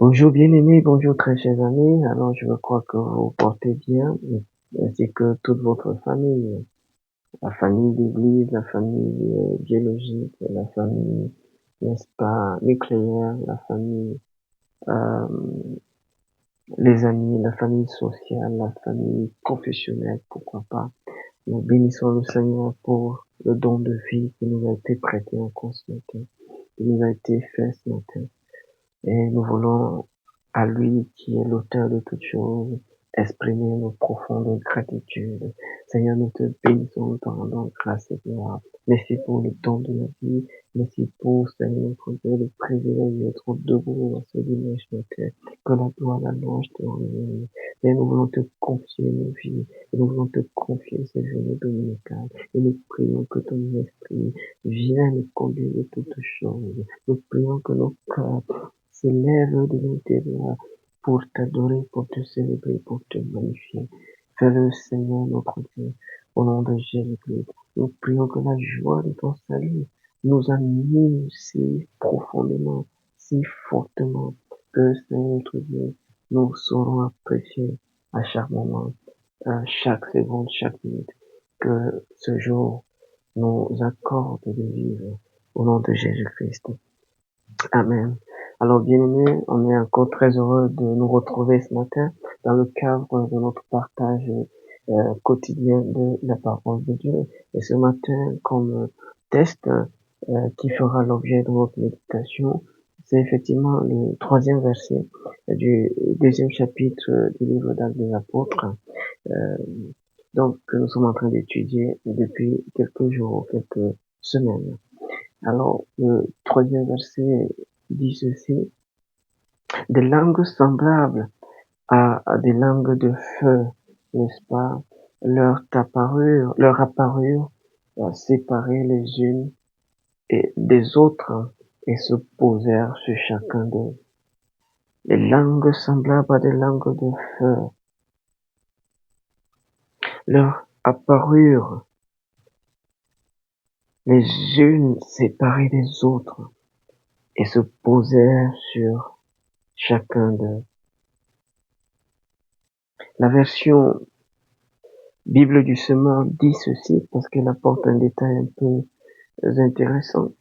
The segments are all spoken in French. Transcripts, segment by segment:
Bonjour bien-aimés, bonjour très chers amis. Alors je crois que vous portez bien, ainsi que toute votre famille, la famille d'église, la famille biologique, la famille, n'est-ce pas, nucléaire, la famille, euh, les amis, la famille sociale, la famille professionnelle, pourquoi pas. Nous bénissons le Seigneur pour le don de vie qui nous a été prêté encore ce matin, qui nous a été fait ce matin. Et nous voulons, à lui qui est l'auteur de toutes choses, exprimer nos profondes gratitude. Seigneur, nous te bénissons, nous te rendons grâce et gloire. Merci pour le don de la vie. Merci pour, Seigneur, notre Dieu, le privilège d'être debout dans ce dimanche matin. Que la gloire, la louange te revienne. Et nous voulons te confier nos vies. Et nous voulons te confier ces journées dominicales. Et nous prions que ton esprit vienne conduire de toutes choses. Nous prions que nos cœurs se lève de l'intérieur pour t'adorer, pour te célébrer, pour te magnifier. Fais-le, Seigneur, notre Dieu, au nom de Jésus-Christ. Nous prions que la joie de ton salut nous anime si profondément, si fortement, que, Seigneur, notre Dieu, nous saurons apprécier à chaque moment, à chaque seconde, chaque minute, que ce jour nous accorde de vivre au nom de Jésus-Christ. Amen. Alors, bien-aimés, on est encore très heureux de nous retrouver ce matin dans le cadre de notre partage quotidien de la parole de Dieu. Et ce matin, comme test qui fera l'objet de votre méditation, c'est effectivement le troisième verset du deuxième chapitre du livre d'Actes des Apôtres. Euh, donc, que nous sommes en train d'étudier depuis quelques jours, quelques semaines. Alors, le troisième verset dit ceci: des langues semblables à des langues de feu, n'est-ce pas, leur apparurent séparées les unes et des autres et se posèrent sur chacun d'eux. Les langues semblables à des langues de feu leur apparurent les unes séparées des autres et se posèrent sur chacun d'eux. La version Bible du semeur dit ceci parce qu'elle apporte un détail un peu intéressant.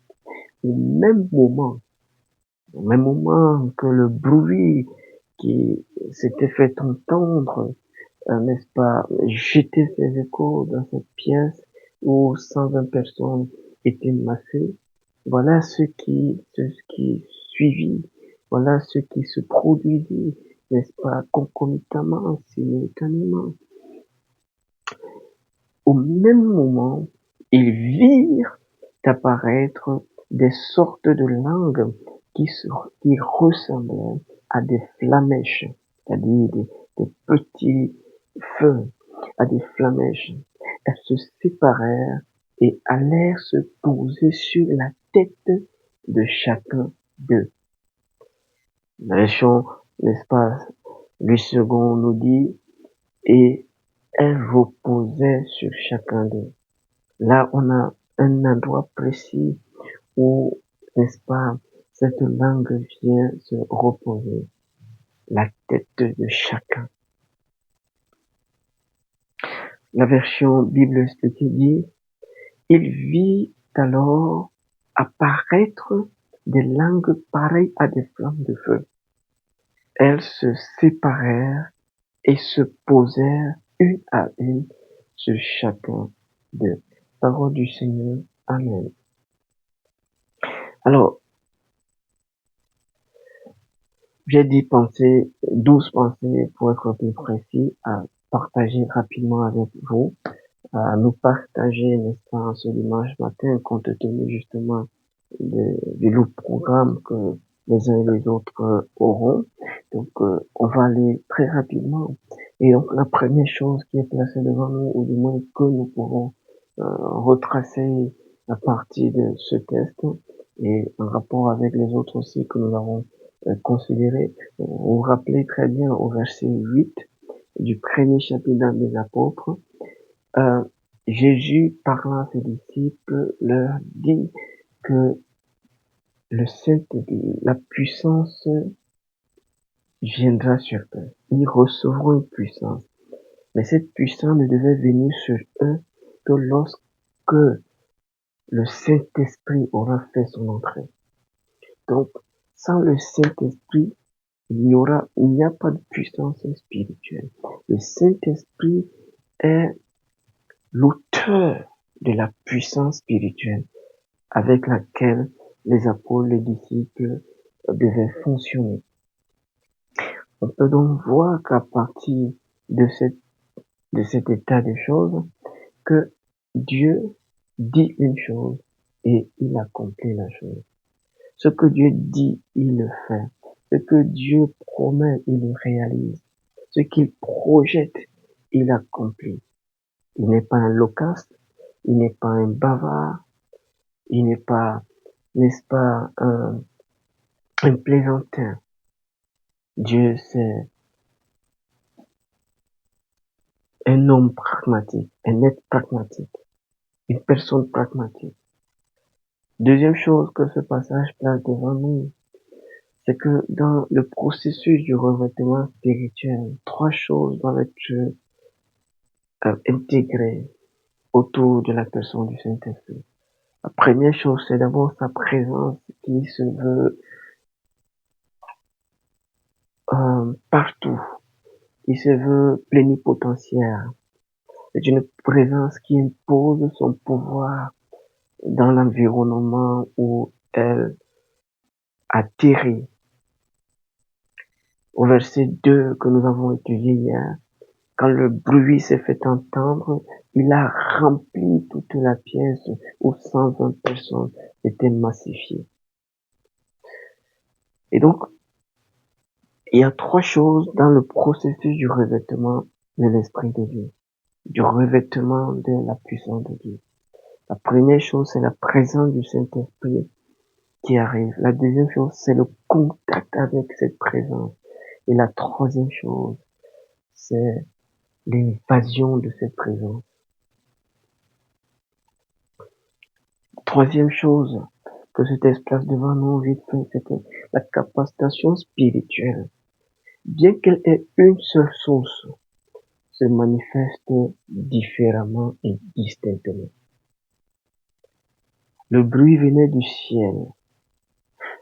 Au même moment que le bruit qui s'était fait entendre, n'est-ce pas, jeter ses échos dans cette pièce où 120 personnes étaient massées, voilà ce qui suivit, voilà ce qui se produisit, n'est-ce pas, concomitamment, simultanément. Au même moment, ils virent apparaître des sortes de langues qui ressemblaient à des flamèches, c'est-à-dire des petits feux, à des flamèches. Elles se séparèrent et allèrent se poser sur la tête de chacun d'eux. La version, n'est-ce pas, Louis II nous dit, et elles reposaient sur chacun d'eux. Là, on a un endroit précis où, n'est-ce pas, cette langue vient se reposer, la tête de chacun. La version Bible expliquée dit, il vit alors apparaître des langues pareilles à des flammes de feu. Elles se séparèrent et se posèrent une à une sur chacun d'eux. Parole du Seigneur. Amen. Alors, j'ai dit 12 pensées pour être plus précis, à partager rapidement avec vous, à nous partager, n'est-ce pas, ce dimanche matin, compte tenu justement du lourd programme que les uns et les autres auront. Donc, on va aller très rapidement. Et donc, la première chose qui est placée devant nous, ou du moins que nous pouvons retracer à partir de ce test, et en rapport avec les autres aussi que nous avons considérés, vous vous rappelez très bien au verset 8 du premier chapitre des Apôtres, Jésus, parlant à ses disciples, leur dit que la puissance viendra sur eux. Ils recevront une puissance. Mais cette puissance ne devait venir sur eux que lorsque le Saint-Esprit aura fait son entrée. Donc, sans le Saint-Esprit, il n'y a pas de puissance spirituelle. Le Saint-Esprit est l'auteur de la puissance spirituelle avec laquelle les apôtres, les disciples devaient fonctionner. On peut donc voir qu'à partir de cet état de choses, que Dieu dit une chose et il accomplit la chose. Ce que Dieu dit, il le fait. Ce que Dieu promet, il le réalise. Ce qu'il projette, il accomplit. Il n'est pas un loquace, il n'est pas un bavard, il n'est pas, n'est-ce pas, un plaisantin. Dieu, c'est un homme pragmatique, un être pragmatique, une personne pragmatique. Deuxième chose que ce passage place devant nous, c'est que dans le processus du revêtement spirituel, trois choses doivent être intégrées autour de la personne du Saint-Esprit. La première chose, c'est d'abord sa présence qui se veut partout, qui se veut plénipotentiaire. C'est une présence qui impose son pouvoir dans l'environnement où elle atterrit. Au verset 2 que nous avons étudié hier, quand le bruit s'est fait entendre, il a rempli toute la pièce où 120 personnes étaient massifiées. Et donc, il y a trois choses dans le processus du revêtement de l'Esprit de Dieu, du revêtement de la puissance de Dieu. La première chose, c'est la présence du Saint-Esprit qui arrive. La deuxième chose, c'est le contact avec cette présence. Et la troisième chose, c'est l'invasion de cette présence. Troisième chose que ce texte place devant nous, vite fait, c'est que la capacitation spirituelle, bien qu'elle ait une seule source, se manifeste différemment et distinctement. Le bruit venait du ciel,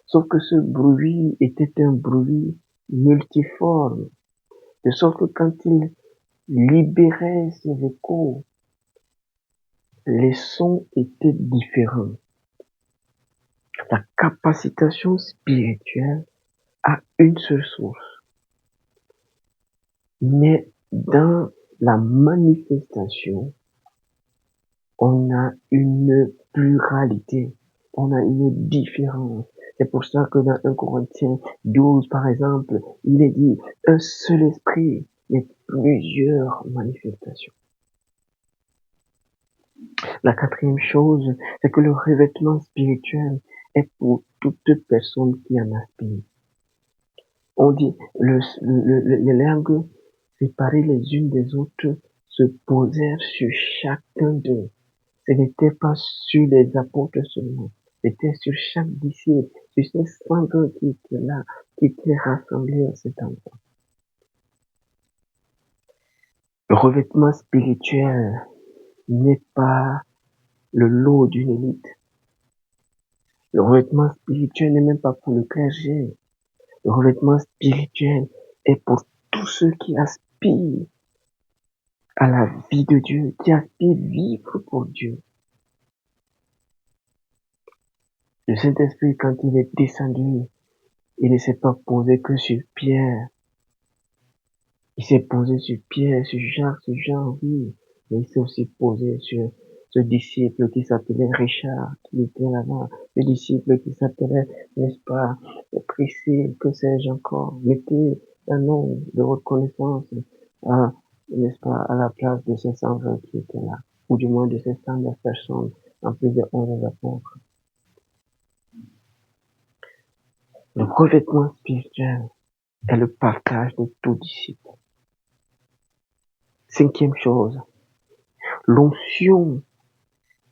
sauf que ce bruit était un bruit multiforme, de sorte que quand il libérait ses échos, les sons étaient différents. La capacitation spirituelle a une seule source, mais dans la manifestation, on a une pluralité, on a une différence. C'est pour ça que dans 1 Corinthiens 12, par exemple, il est dit un seul esprit, mais plusieurs manifestations. La quatrième chose, c'est que le revêtement spirituel est pour toute personne qui en aspire. On dit, les langues séparées les unes des autres se posèrent sur chacun d'eux. Ce n'était pas sur les apôtres seulement, c'était sur chaque disciple, sur ces 120 qui étaient là, qui étaient rassemblés à cet endroit. Le revêtement spirituel n'est pas le lot d'une élite. Le revêtement spirituel n'est même pas pour le clergé. Le revêtement spirituel est pour tous ceux qui aspirent à la vie de Dieu, qui aspirent vivre pour Dieu. Le Saint-Esprit, quand il est descendu, il ne s'est pas posé que sur Pierre. Il s'est posé sur Pierre, sur Jacques, sur Jean, oui. Mais il s'est aussi posé sur ce disciple qui s'appelait Richard, qui était là-bas. Le disciple qui s'appelait, n'est-ce pas, Priscille, que sais-je encore. Mettez un nom de reconnaissance, n'est-ce pas, à la place de ces 120 qui étaient là. Ou du moins de ces 109 personnes, en plus de 11 apôtres. Le revêtement spirituel est le partage de tout disciple. Cinquième chose, l'onction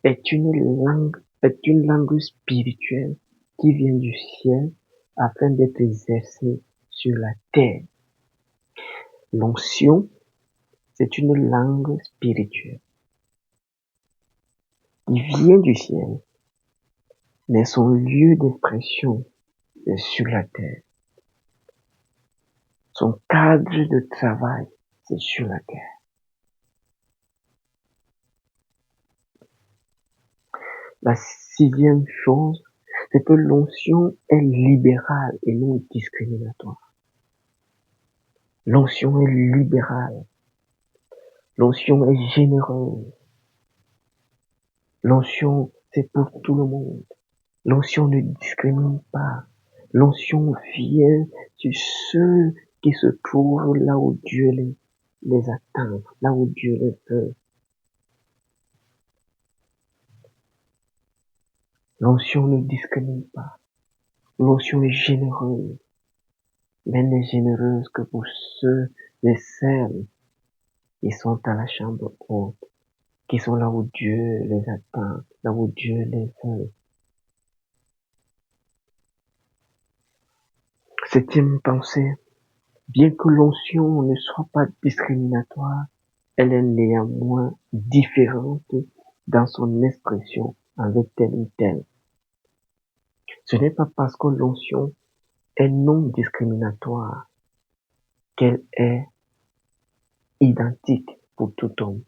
est une langue spirituelle qui vient du ciel afin d'être exercée sur la terre. L'onction, c'est une langue spirituelle qui vient du ciel, mais son lieu d'expression est sur la terre. Son cadre de travail, c'est sur la terre. La sixième chose, c'est que l'onction est libérale et non discriminatoire. L'onction est libérale. L'onction est généreuse. L'onction, c'est pour tout le monde. L'onction ne discrimine pas. L'onction vient sur ceux qui se trouvent là où Dieu les attend, là où Dieu les veut. L'onction ne discrimine pas. L'onction est généreuse, mais elle n'est généreuse que pour ceux et celles qui sont à la chambre haute, qui sont là où Dieu les attend, là où Dieu les veut. Septième pensée, bien que l'onction ne soit pas discriminatoire, elle est néanmoins différente dans son expression avec tel ou tel. Ce n'est pas parce que l'onction est non discriminatoire qu'elle est identique pour tout homme.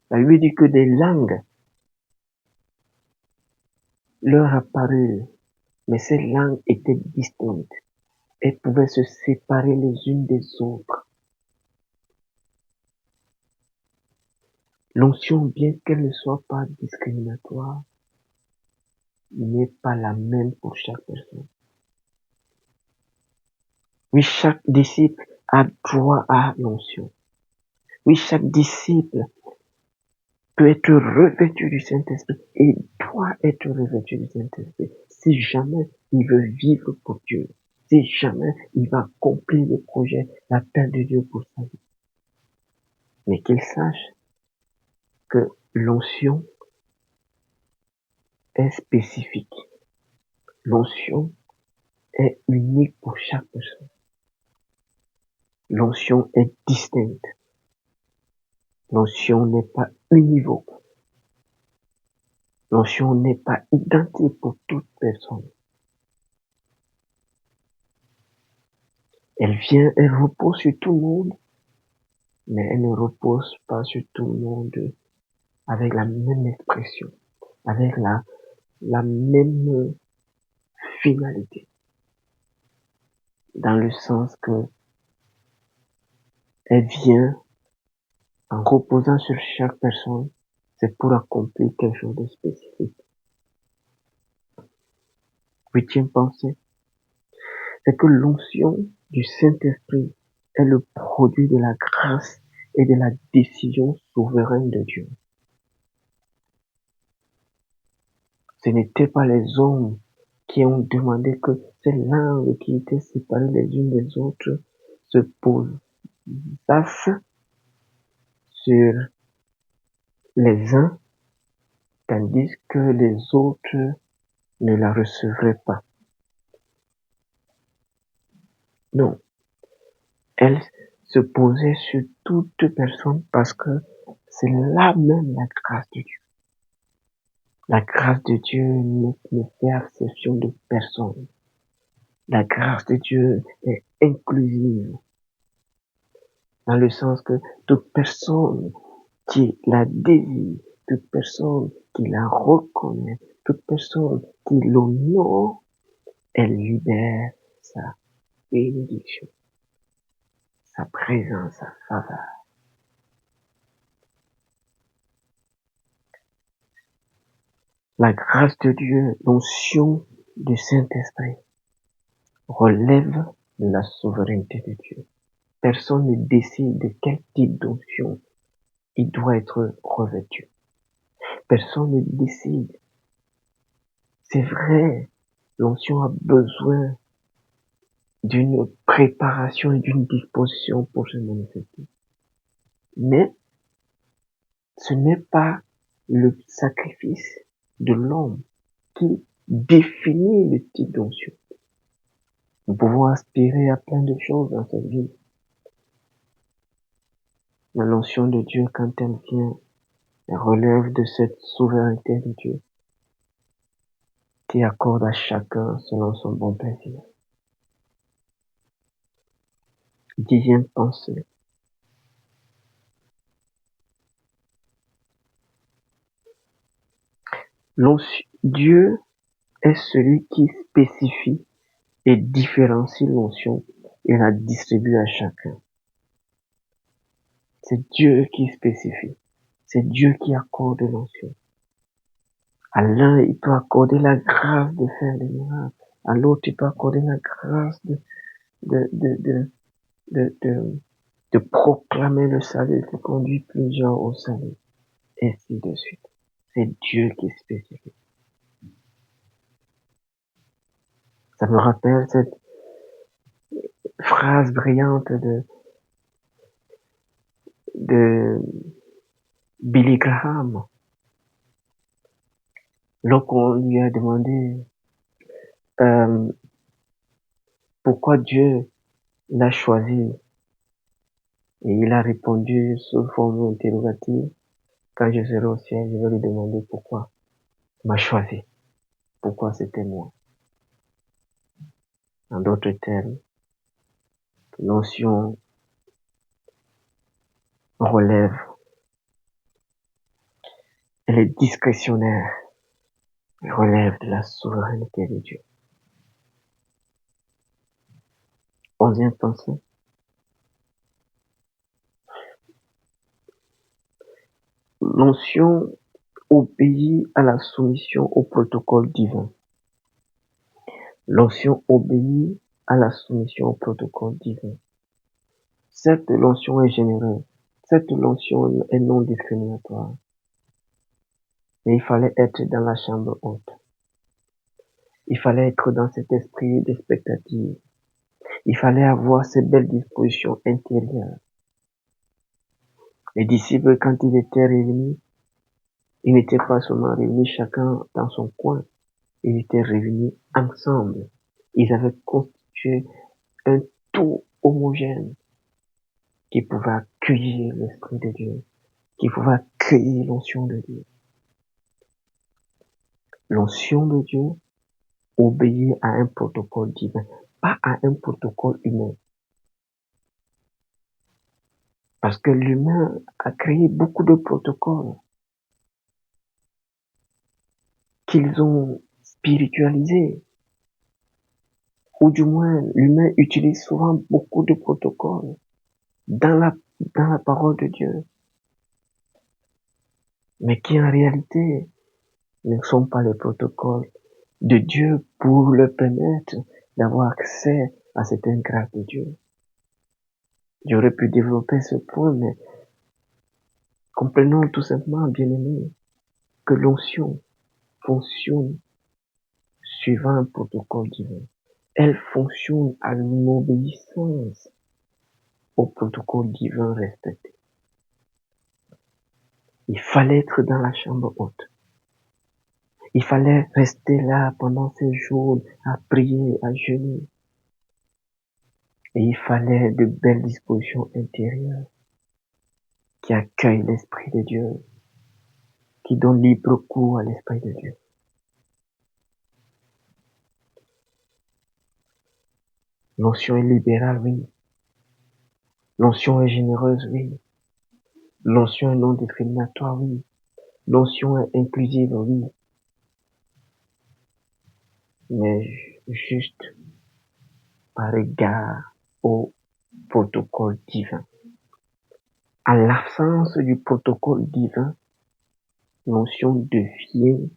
Ça lui dit que des langues leur apparurent, mais ces langues étaient distinctes et pouvaient se séparer les unes des autres. L'onction, bien qu'elle ne soit pas discriminatoire, n'est pas la même pour chaque personne. Oui, chaque disciple a droit à l'onction. Oui, chaque disciple peut être revêtu du Saint-Esprit et doit être revêtu du Saint-Esprit si jamais il veut vivre pour Dieu, si jamais il va accomplir le projet, l'appel de Dieu pour sa vie. Mais qu'il sache que l'onction est spécifique. L'onction est unique pour chaque personne. L'onction est distincte. L'onction n'est pas univoque. L'onction n'est pas identique pour toute personne. Elle vient, elle repose sur tout le monde, mais elle ne repose pas sur tout le monde avec la même expression, avec la même finalité. Dans le sens que elle vient en reposant sur chaque personne, c'est pour accomplir quelque chose de spécifique. Huitième pensée, c'est que l'onction du Saint-Esprit est le produit de la grâce et de la décision souveraine de Dieu. Ce n'étaient pas les hommes qui ont demandé que ces langues qui étaient séparées les unes des autres se posassent sur les uns, tandis que les autres ne la recevraient pas. Non, elle se posait sur toute personne parce que c'est là même la grâce de Dieu. La grâce de Dieu ne fait exception de personne. La grâce de Dieu est inclusive, dans le sens que toute personne qui la désire, toute personne qui la reconnaît, toute personne qui l'honore, elle libère sa bénédiction, sa présence, sa faveur. La grâce de Dieu, l'onction du Saint-Esprit, relève de la souveraineté de Dieu. Personne ne décide de quel type d'onction il doit être revêtu. Personne ne décide. C'est vrai, l'onction a besoin d'une préparation et d'une disposition pour se manifester. Mais ce n'est pas le sacrifice de l'homme qui définit le type d'onction. Nous pouvons aspirer à plein de choses dans cette vie. La notion de Dieu, quand elle vient, elle relève de cette souveraineté de Dieu qui accorde à chacun selon son bon plaisir. 10e pensée. Dieu est celui qui spécifie et différencie l'onction et la distribue à chacun. C'est Dieu qui spécifie. C'est Dieu qui accorde l'onction. À l'un, il peut accorder la grâce de faire des miracles. À l'autre, il peut accorder la grâce de proclamer le salut, de conduire plusieurs au salut, et ainsi de suite. C'est Dieu qui spécifie. Ça me rappelle cette phrase brillante de Billy Graham. Lorsqu'on lui a demandé pourquoi Dieu l'a choisi, et il a répondu sous forme interrogative, quand je serai au ciel, je vais lui demander pourquoi il m'a choisi, pourquoi c'était moi. En d'autres termes, l'onction relève, elle est discrétionnaire, elle relève de la souveraineté de Dieu. 11e pensée. L'onction obéit à la soumission au protocole divin. L'onction obéit à la soumission au protocole divin. Certes, l'onction est généreuse. Certes, l'onction est non discriminatoire. Mais il fallait être dans la chambre haute. Il fallait être dans cet esprit d'expectative. Il fallait avoir ces belles dispositions intérieures. Les disciples, quand ils étaient réunis, ils n'étaient pas seulement réunis chacun dans son coin. Ils étaient réunis ensemble. Ils avaient constitué un tout homogène qui pouvait accueillir l'Esprit de Dieu, qui pouvait accueillir l'onction de Dieu. L'onction de Dieu obéit à un protocole divin, pas à un protocole humain. Parce que l'humain a créé beaucoup de protocoles qu'ils ont spiritualisés. Ou du moins, l'humain utilise souvent beaucoup de protocoles dans la parole de Dieu. Mais qui en réalité ne sont pas les protocoles de Dieu pour le permettre d'avoir accès à cette grâce de Dieu. J'aurais pu développer ce point, mais comprenons tout simplement, bien aimé, que l'onction fonctionne suivant un protocole divin. Elle fonctionne à l'obéissance au protocole divin respecté. Il fallait être dans la chambre haute. Il fallait rester là pendant ces jours à prier, à jeûner. Et il fallait de belles dispositions intérieures qui accueillent l'Esprit de Dieu, qui donnent libre cours à l'Esprit de Dieu. L'onction est libérale, oui. L'onction est généreuse, oui. L'onction est non discriminatoire, oui. L'onction est inclusive, oui. Mais juste par égard au protocole divin. À l'absence du protocole divin, l'onction devient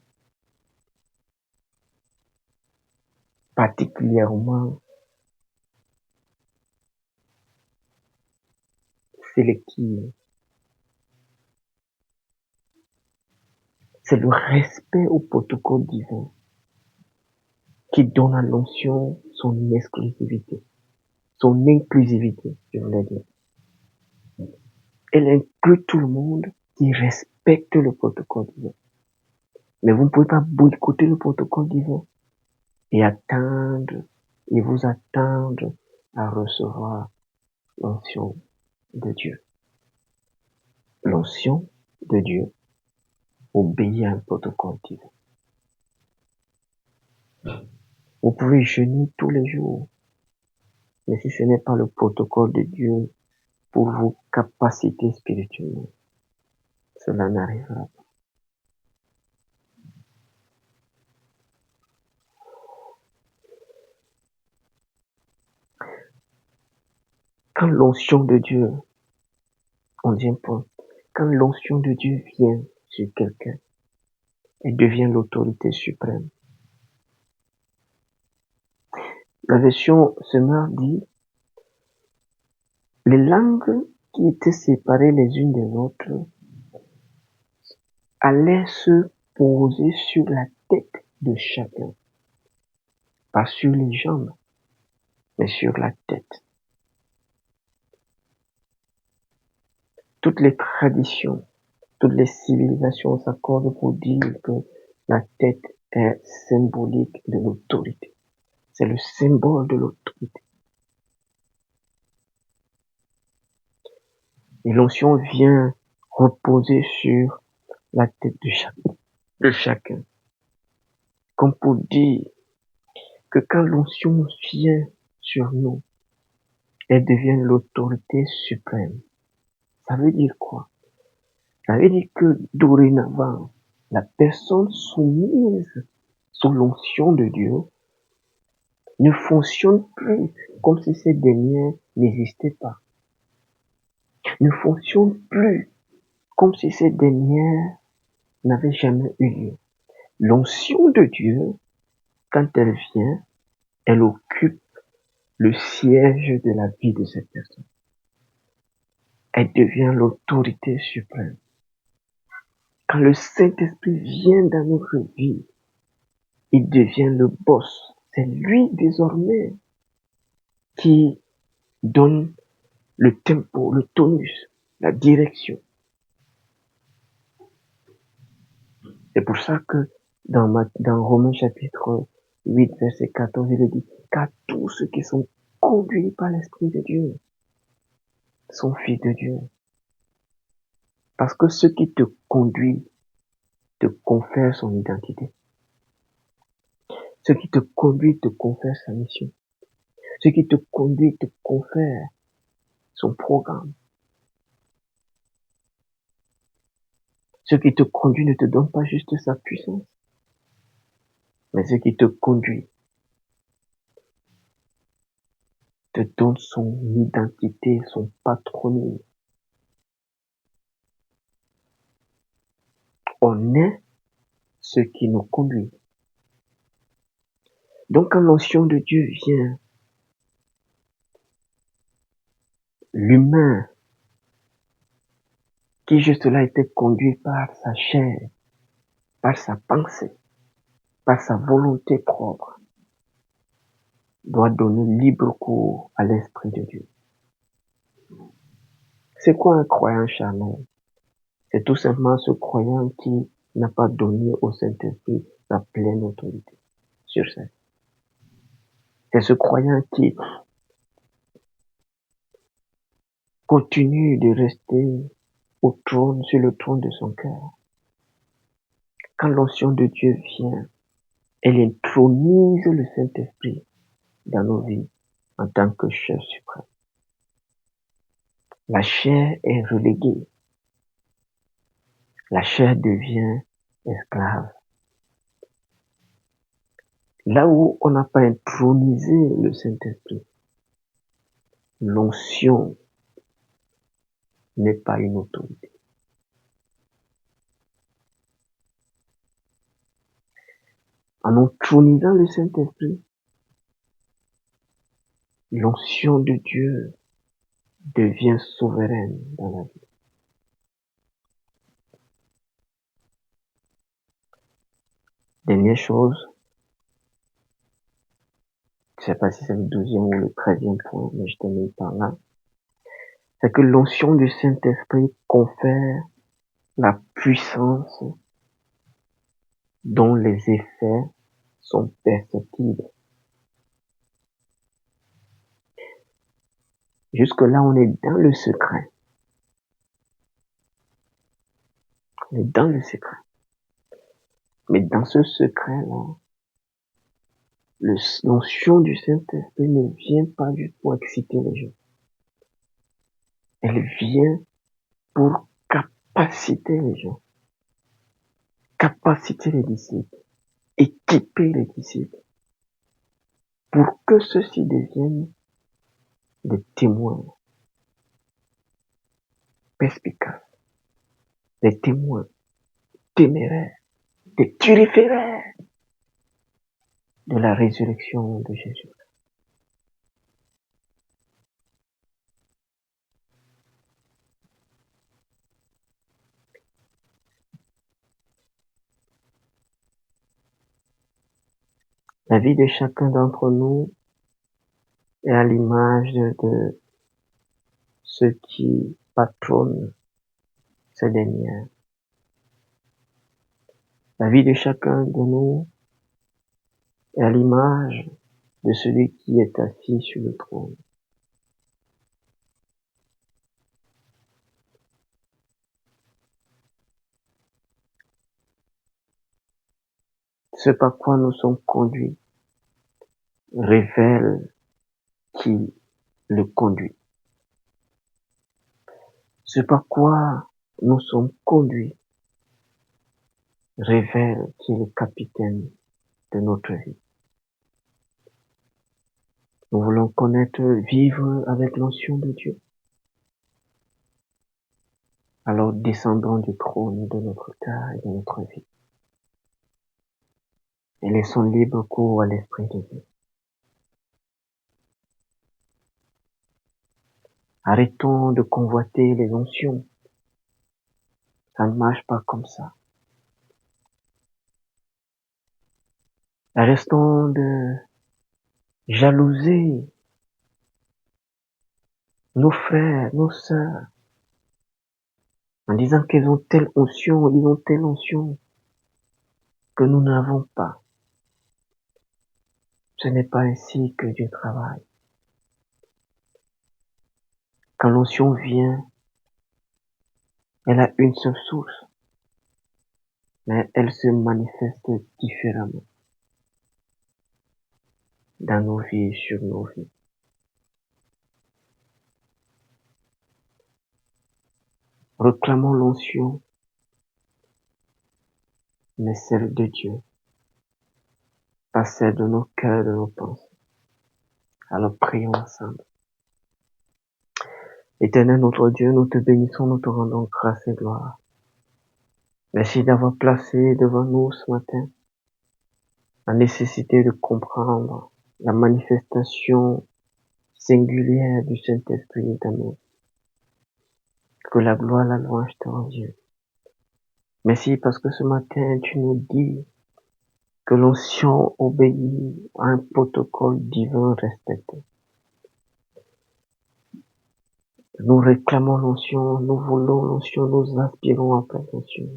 particulièrement sélective. C'est le respect au protocole divin qui donne à l'onction son exclusivité, son inclusivité, je voulais dire. Elle inclut tout le monde qui respecte le protocole divin. Mais vous ne pouvez pas boycotter le protocole divin et attendre et vous attendre à recevoir l'onction de Dieu. L'onction de Dieu obéit à un protocole divin. Vous pouvez jeûner tous les jours, mais si ce n'est pas le protocole de Dieu pour vos capacités spirituelles, cela n'arrivera pas. Quand l'onction de Dieu, on dit un point, quand l'onction de Dieu vient sur quelqu'un, elle devient l'autorité suprême. La version Semeur dit, les langues qui étaient séparées les unes des autres allaient se poser sur la tête de chacun, pas sur les jambes, mais sur la tête. Toutes les traditions, toutes les civilisations s'accordent pour dire que la tête est symbolique de l'autorité. C'est le symbole de l'autorité. Et l'onction vient reposer sur la tête de chacun. Comme pour dire que quand l'onction vient sur nous, elle devient l'autorité suprême. Ça veut dire quoi? Ça veut dire que dorénavant, la personne soumise sous l'onction de Dieu ne fonctionne plus comme si cette dernière n'existait pas. Ne fonctionne plus comme si cette dernière n'avait jamais eu lieu. L'onction de Dieu, quand elle vient, elle occupe le siège de la vie de cette personne. Elle devient l'autorité suprême. Quand le Saint-Esprit vient dans notre vie, il devient le boss. C'est lui désormais qui donne le tempo, le tonus, la direction. C'est pour ça que dans Romains chapitre 8, verset 14, il est dit, car tous ceux qui sont conduits par l'Esprit de Dieu sont fils de Dieu. Parce que ce qui te conduit te confère son identité. Ce qui te conduit te confère sa mission. Ce qui te conduit te confère son programme. Ce qui te conduit ne te donne pas juste sa puissance, mais ce qui te conduit te donne son identité, son patronyme. On est ce qui nous conduit. Donc quand l'onction de Dieu vient, l'humain qui juste là était conduit par sa chair, par sa pensée, par sa volonté propre, doit donner libre cours à l'Esprit de Dieu. C'est quoi un croyant charnel? C'est tout simplement ce croyant qui n'a pas donné au Saint-Esprit la pleine autorité sur ça. C'est ce croyant qui continue de rester au trône, sur le trône de son cœur. Quand l'onction de Dieu vient, elle intronise le Saint-Esprit dans nos vies en tant que chef suprême. La chair est reléguée. La chair devient esclave. Là où on n'a pas intronisé le Saint-Esprit, l'onction n'est pas une autorité. En intronisant le Saint-Esprit, l'onction de Dieu devient souveraine dans la vie. Dernière chose, je ne sais pas si c'est le 12e ou le 13e point, mais je termine par là, c'est que l'onction du Saint-Esprit confère la puissance dont les effets sont perceptibles. Jusque-là, on est dans le secret. On est dans le secret. Mais dans ce secret-là, l'onction du Saint-Esprit ne vient pas juste pour exciter les gens. Elle vient pour capaciter les gens, capaciter les disciples, équiper les disciples, pour que ceux-ci deviennent des témoins perspicaces, des témoins téméraires, des turiféraires de la résurrection de Jésus. La vie de chacun d'entre nous est à l'image de ce qui patronne ces dernières. La vie de chacun de nous est à l'image de celui qui est assis sur le trône. Ce par quoi nous sommes conduits révèle qui le conduit. Ce par quoi nous sommes conduits révèle qui est le capitaine de notre vie. Nous voulons connaître, vivre avec l'onction de Dieu. Alors descendons du trône de notre cœur et de notre vie. Et laissons libre cours à l'Esprit de Dieu. Arrêtons de convoiter les onction. Ça ne marche pas comme ça. Arrêtons de jalouser nos frères, nos sœurs, en disant qu'ils ont telle onction, ils ont telle onction que nous n'avons pas. Ce n'est pas ainsi que Dieu travaille. Quand l'onction vient, elle a une seule source, mais elle se manifeste différemment dans nos vies et sur nos vies. Reclamons l'onction, mais celle de Dieu, pas celle de nos cœurs, de nos pensées. Alors prions ensemble. Éternel notre Dieu, nous te bénissons, nous te rendons grâce et gloire. Merci d'avoir placé devant nous ce matin la nécessité de comprendre la manifestation singulière du Saint-Esprit dans nous. Que la gloire, la louange te rend Dieu. Merci parce que ce matin, tu nous dis que l'onction obéit à un protocole divin respecté. Nous réclamons l'onction, nous voulons l'onction, nous aspirons après l'onction.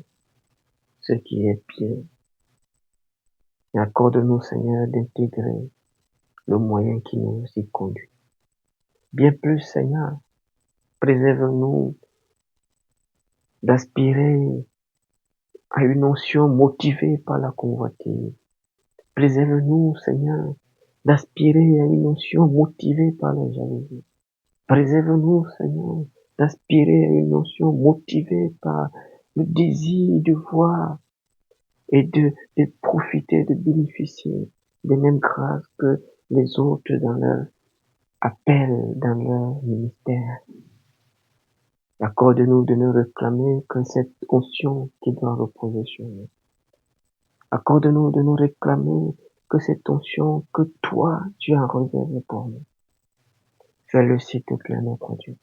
Ce qui est bien. Et accorde-nous, Seigneur, d'intégrer le moyen qui nous y conduit. Bien plus, Seigneur, préserve-nous d'aspirer à une onction motivée par la convoitise. Préserve-nous, Seigneur, d'aspirer à une onction motivée par la jalousie. Préserve-nous, Seigneur, d'aspirer à une onction motivée par le désir de voir et de profiter, de bénéficier des mêmes grâces que les autres dans leur appel, dans leur ministère. Accorde-nous de ne réclamer que cette onction qui doit reposer sur nous. Accorde-nous de nous réclamer que cette onction que toi, tu as réservée pour nous. Fais-le s'il te plaît, notre Dieu.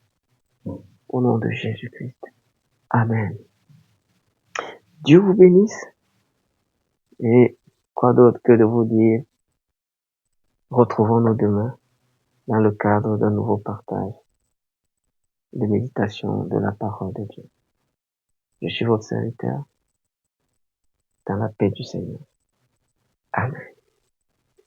Au nom de Jésus-Christ. Amen. Dieu vous bénisse. Et quoi d'autre que de vous dire, retrouvons-nous demain dans le cadre d'un nouveau partage de méditation de la parole de Dieu. Je suis votre serviteur dans la paix du Seigneur. Amen.